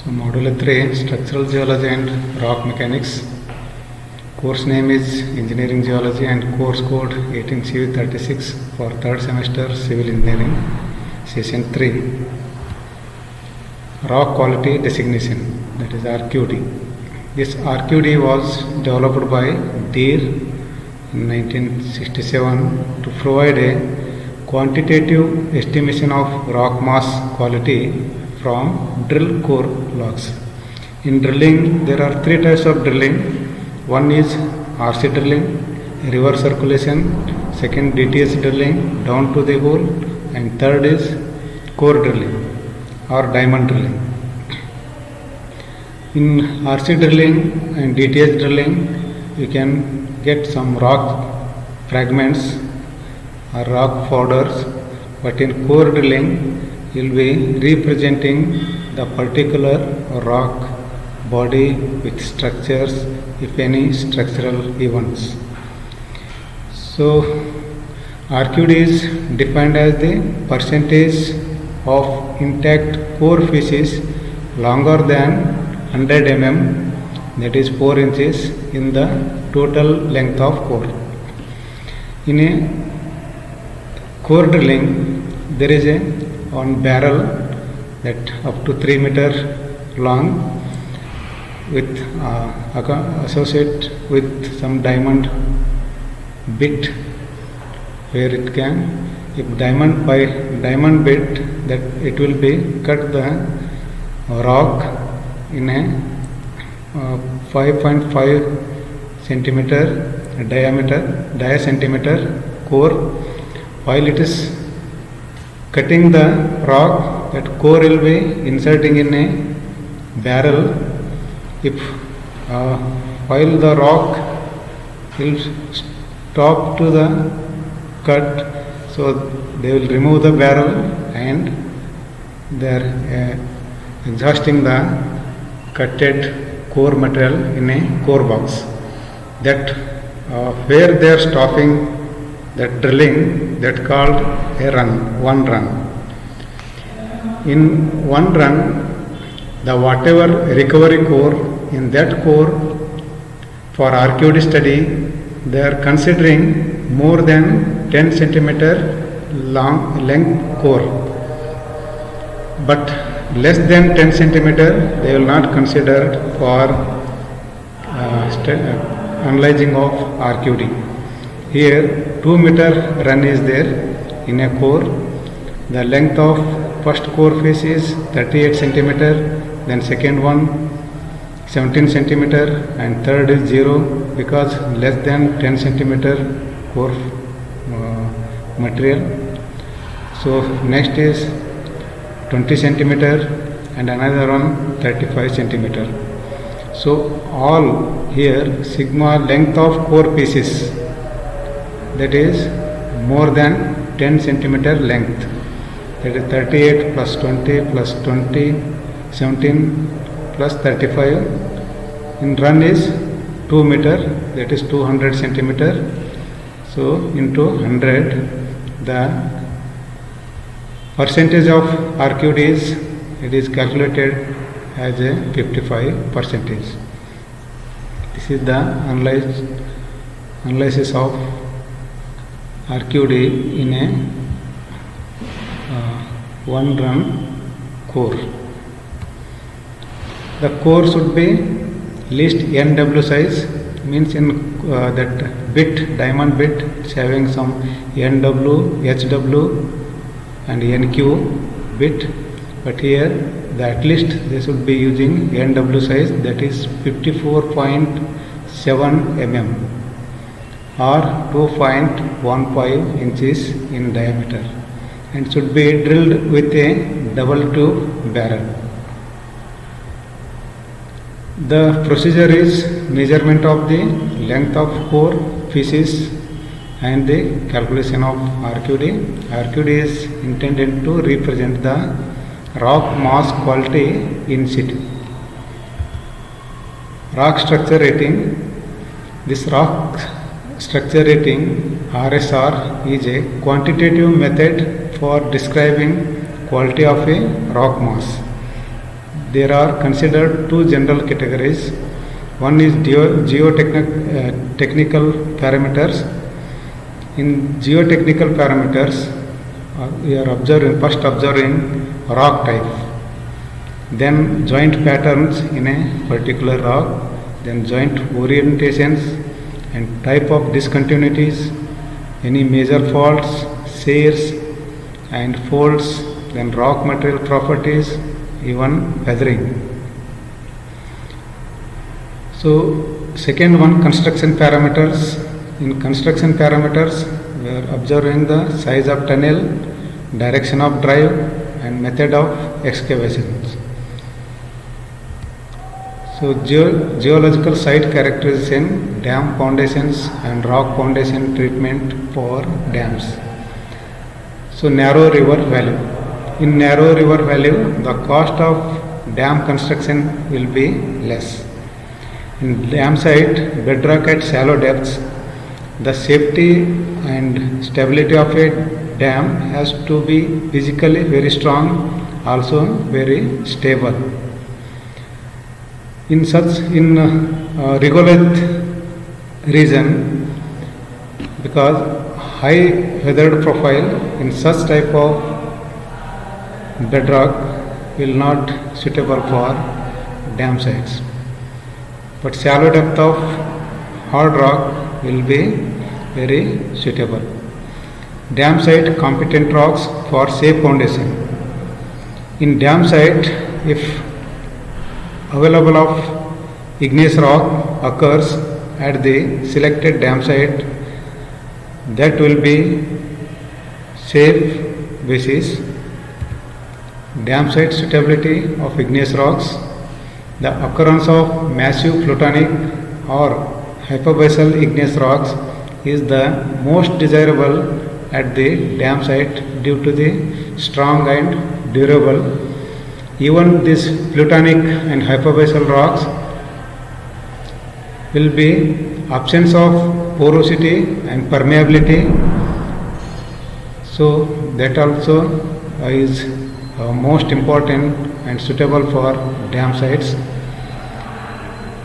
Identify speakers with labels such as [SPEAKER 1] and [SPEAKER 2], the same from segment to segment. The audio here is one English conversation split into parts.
[SPEAKER 1] So Module 3 Structural Geology and Rock Mechanics. Course name is Engineering Geology and course code 18CV36 for third semester Civil Engineering, Session 3. Rock Quality Designation, that is RQD. This RQD was developed by Deere in 1967 to provide a quantitative estimation of rock mass quality from drill core logs. In drilling, there are three types of drilling. One is RC drilling, reverse circulation, second DTS drilling down to the hole, and third is core drilling or diamond drilling. In RC drilling and DTS drilling, you can get some rock fragments or rock powders, but in core drilling, you will be representing the particular rock body with structures, if any structural events. So RQD is defined as the percentage of intact core facies longer than 100 mm, that is 4 inches, in the total length of core. In a core drilling, there is a one barrel that up to 3 meter long with associate with some diamond bit, where it can, if diamond by diamond bit, that it will be cut the rock in a 5.5 centimeter diameter centimeter core. While it is cutting the rock, that core will be inserting in a barrel. If while the rock will stop to the cut, so they will remove the barrel and they are exhausting the cutted core material in a core box. That where they are stopping that drilling, that called a run, one run. In one run, the whatever recovery core, in that core for RQD study, they are considering more than 10 centimeter long length core, but less than 10 centimeter they will not consider for analyzing of RQD. Here 2 meter run is there in a core. The length of first core face is 38 centimeter, then second one 17 centimeter, and third is 0 because less than 10 centimeter core material. So next is 20 centimeter and another one 35 centimeter. So all here sigma length of core pieces, that is more than 10 centimeter length, that is 38 plus 20 plus 20, 17 plus 35. In run is 2 meter, that is 200 centimeter. So into 100, the percentage of RQD is, it is calculated as a 55%. This is the analysis of RQD in a one run core. The core should be least NW size, means in that bit, diamond bit, it's having some NW, HW and NQ bit, but here at least they should be using NW size, that is 54.7 mm or 2.15 inches in diameter, and should be drilled with a double tube barrel. The procedure is measurement of the length of core pieces and the calculation of RQD. RQD is intended to represent the rock mass quality in situ. Rock structure rating. This rock structure rating, RSR, is a quantitative method for describing quality of a rock mass. there are considered two general categories. One is geotechnical parameters. In geotechnical parameters, we are first observing rock type, then joint patterns in a particular rock, then joint orientations and type of discontinuities, any major faults, shears and folds, then rock material properties, even weathering. So second one, construction parameters. In construction parameters, we are observing the size of tunnel, direction of drive and method of excavations. So geological site characterization, dam foundations and rock foundation treatment for dams. So narrow river value. In narrow river value, the cost of dam construction will be less. In dam site, bedrock at shallow depths, the safety and stability of a dam has to be physically very strong, also very stable. In regolith region, because high weathered profile in such type of bedrock will not suitable for dam sites, but shallow depth of hard rock will be very suitable. Dam site competent rocks for safe foundation. In dam site, if available of igneous rock occurs at the selected dam site, that will be safe basis. Dam site suitability of igneous rocks. The occurrence of massive plutonic or hypobasal igneous rocks is the most desirable at the dam site due to the strong and durable. Even these plutonic and hypobasal rocks will be absence of porosity and permeability, so that also is most important and suitable for dam sites.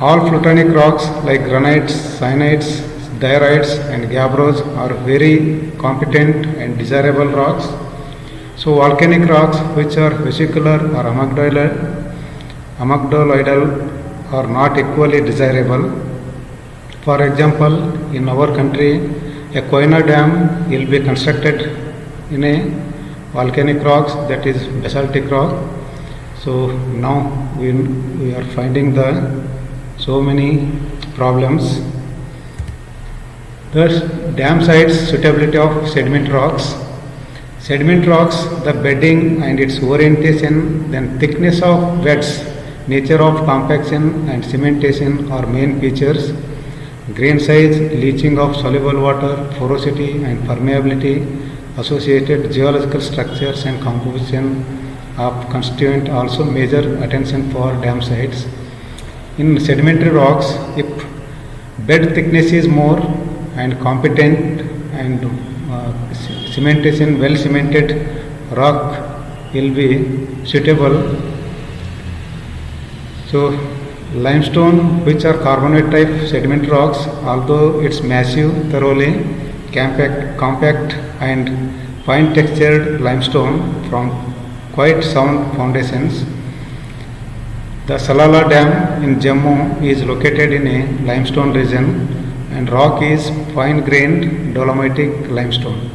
[SPEAKER 1] All plutonic rocks like granites, cyanites, diorites and gabbros are very competent and desirable rocks. So volcanic rocks which are vesicular or amygdaloidal are not equally desirable. For example, in our country, a Koyna dam will be constructed in a volcanic rocks, that is basaltic rock. So now we are finding so many problems. Thus, dam sites suitability of sediment rocks. Sediment rocks, the bedding and its orientation, then thickness of beds, nature of compaction and cementation are main features. Grain size, leaching of soluble water, porosity and permeability, associated geological structures and composition of constituent also major attention for dam sites. In sedimentary rocks, if bed thickness is more and competent and cementation, well cemented rock will be suitable. So limestone, which are carbonate type sediment rocks, although it's massive, thoroughly compact and fine textured limestone from quite sound foundations. The Salala Dam in Jammu is located in a limestone region and rock is fine grained dolomitic limestone.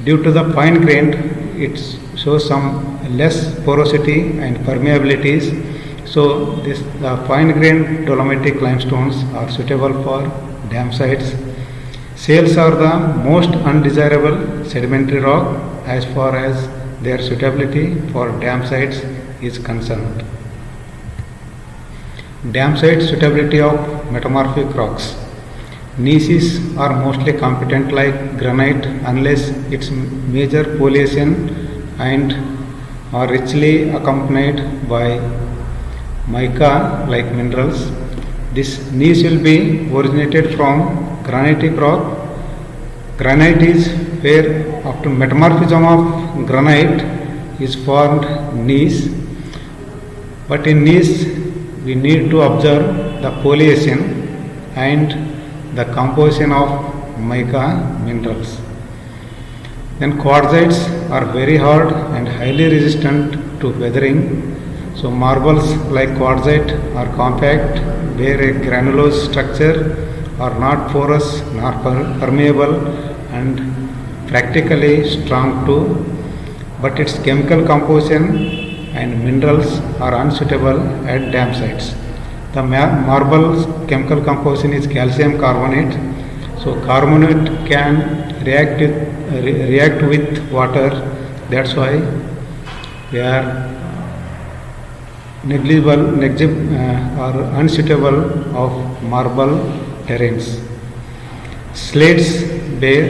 [SPEAKER 1] Due to the fine grained, it shows some less porosity and permeabilities. So the fine grained dolomitic limestones are suitable for dam sites. Shales are the most undesirable sedimentary rock as far as their suitability for dam sites is concerned. Dam site suitability of metamorphic rocks. Gneisses are mostly competent like granite unless its major foliation and are richly accompanied by mica like minerals. This gneiss will be originated from granitic rock. Granite is where after metamorphism of granite is formed gneiss. But in gneiss, we need to observe the foliation and the composition of mica minerals. Then quartzites are very hard and highly resistant to weathering. So marbles like quartzite are compact, bear a granulose structure, are not porous nor permeable, and practically strong too. But its chemical composition and minerals are unsuitable at dam sites. The marble's chemical composition is calcium carbonate. So carbonate can react with water. That's why they are negligible or unsuitable of marble terrains. Slates bear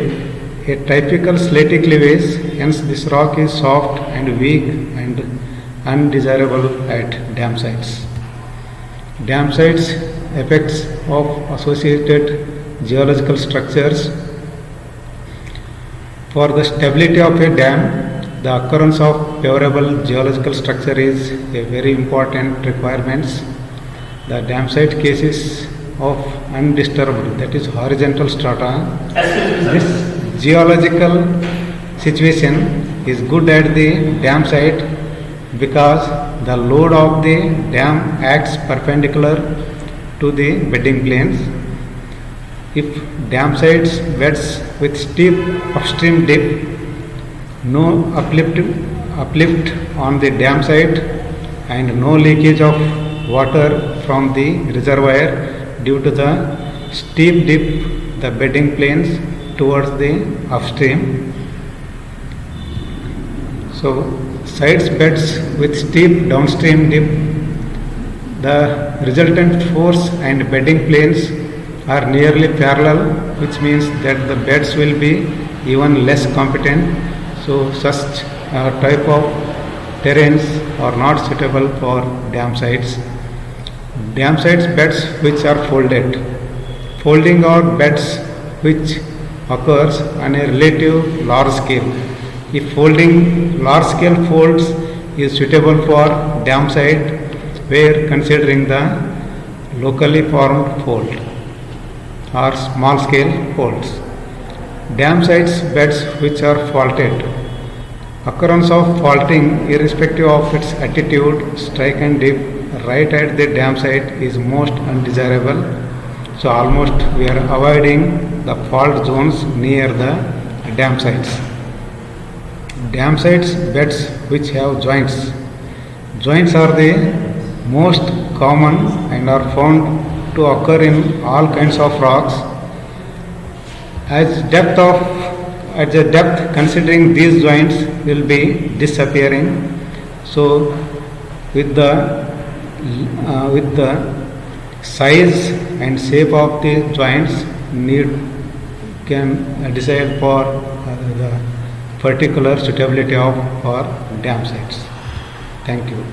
[SPEAKER 1] a typical slaty cleavage, hence this rock is soft and weak and undesirable at dam sites. Dam sites effects of associated geological structures. For the stability of a dam, the occurrence of favorable geological structure is a very important requirement. The dam site cases of undisturbed, that is horizontal strata. This geological situation is good at the dam site because the load of the dam acts perpendicular to the bedding planes. If dam sites beds with steep upstream dip, no uplift on the dam site and no leakage of water from the reservoir due to the steep dip the bedding planes towards the upstream. So sites beds with steep downstream dip, the resultant force and bedding planes are nearly parallel, which means that the beds will be even less competent. So such type of terrains are not suitable for dam sites. Dam sites beds which are folded. Folding are beds which occurs on a relative large scale. If folding large scale folds is suitable for dam site, where considering the locally formed fold or small scale folds. Dam sites beds which are faulted. Occurrence of faulting irrespective of its attitude, strike and dip right at the dam site is most undesirable. So almost we are avoiding the fault zones near the dam sites. Dam sites beds which have joints. Joints are the most common and are found to occur in all kinds of rocks. At the depth considering these joints will be disappearing. So with the size and shape of the joints can decide for the particular suitability of our dam sites. Thank you.